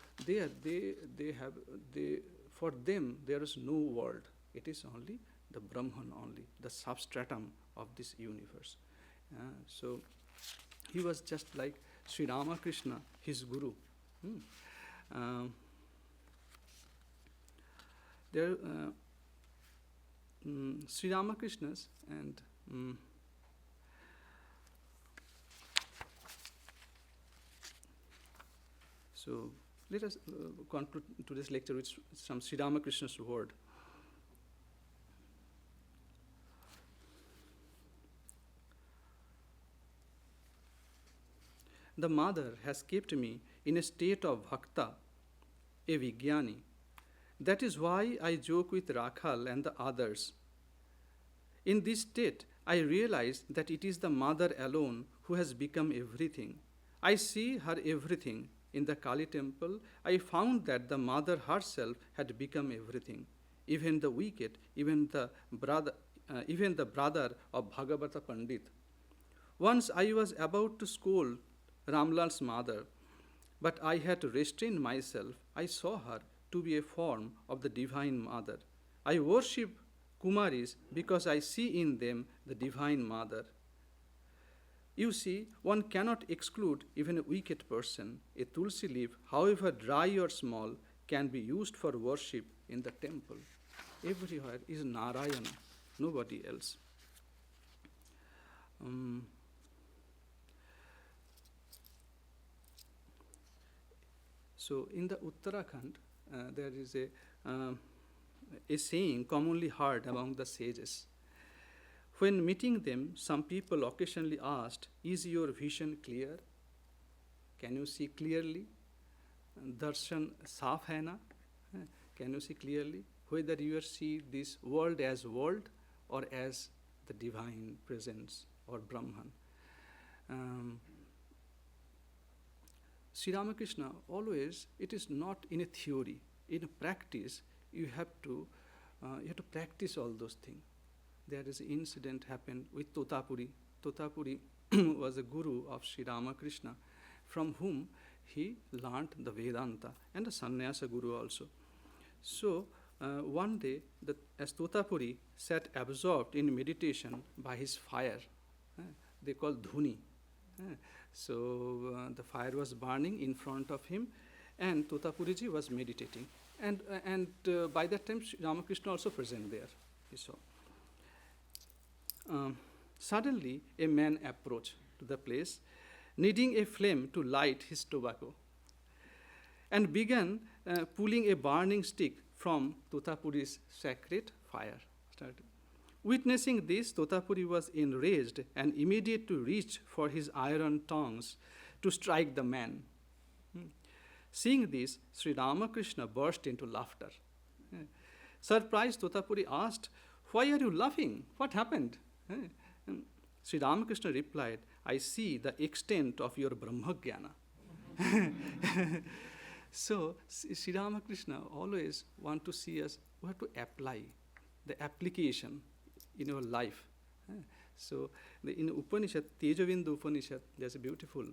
for them there is no world. It is only the Brahman only, the substratum of this universe. So he was just like Sri Ramakrishna, his guru. There, Sri Ramakrishna's and so let us conclude today's lecture with some Sri Ramakrishna's word. The mother has kept me in a state of bhakta, a vijnani. That is why I joke with Rakhal and the others. In this state, I realize that it is the mother alone who has become everything. I see her everything. In the Kali temple, I found that the mother herself had become everything. Even the wicked, even the brother of Bhagavata Pandit. Once I was about to scold Ramlal's mother, but I had restrained myself. I saw her to be a form of the Divine Mother. I worship Kumaris because I see in them the Divine Mother. You see, one cannot exclude even a wicked person. A tulsi leaf, however dry or small, can be used for worship in the temple. Everywhere is Narayana, nobody else. So in the Uttarakhand, there is a saying commonly heard among the sages. When meeting them, some people occasionally asked, "Is your vision clear? Can you see clearly? Darshan saaf hai na? Can you see clearly? Whether you see this world as world or as the divine presence or Brahman." Sri Ramakrishna always, it is not in a theory. In practice, you have to practice all those things. There is an incident happened with Totapuri. Totapuri was a guru of Sri Ramakrishna, from whom he learnt the Vedanta, and a sannyasa guru also. So one day, as Totapuri sat absorbed in meditation by his fire, they call dhuni. So the fire was burning in front of him, and Totapuriji was meditating. And by that time, Ramakrishna also present there, he saw. Suddenly, a man approached to the place, needing a flame to light his tobacco, and began pulling a burning stick from Totapuri's sacred fire. Witnessing this, Totapuri was enraged and immediate to reach for his iron tongs to strike the man. Seeing this, Sri Ramakrishna burst into laughter. Surprised, Totapuri asked, "Why are you laughing? What happened?" Sri Ramakrishna replied, "I see the extent of your Brahmagyana." So, Sri Ramakrishna always want to see us, we have to apply the application in our life. So, in Upanishad, Tejavindu Upanishad, there's a beautiful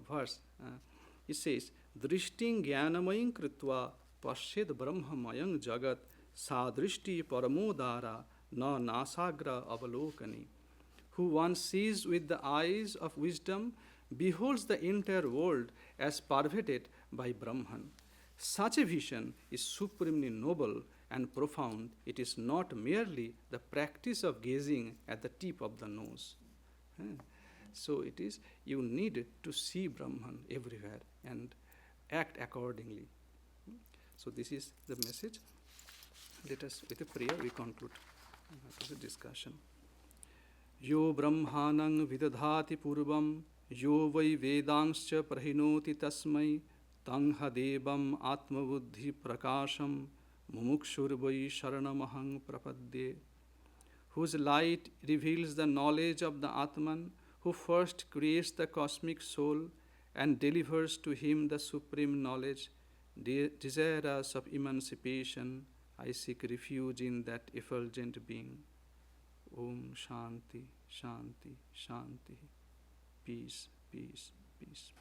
verse. It says, "Drishting jnanamayam kritva pashyed brahmamayam jagat sa drishti paramodara na nasagra avalokani." Who one sees with the eyes of wisdom beholds the entire world as pervaded by Brahman. Such a vision is supremely noble and profound. It is not merely the practice of gazing at the tip of the nose. So it is, you need to see Brahman everywhere and act accordingly. So this is the message. Let us, with a prayer, we conclude the discussion. Yo brahmanang vidadhati purvam, yo vai vedangscha prahinoti tasmai, tangha devam atmabuddhi prakasham, mumukshur vai sharanamahang prapadye. Whose light reveals the knowledge of the Atman, who first creates the cosmic soul and delivers to him the supreme knowledge, desirous of emancipation, I seek refuge in that effulgent being. Om Shanti, Shanti, Shanti. Peace, peace, peace.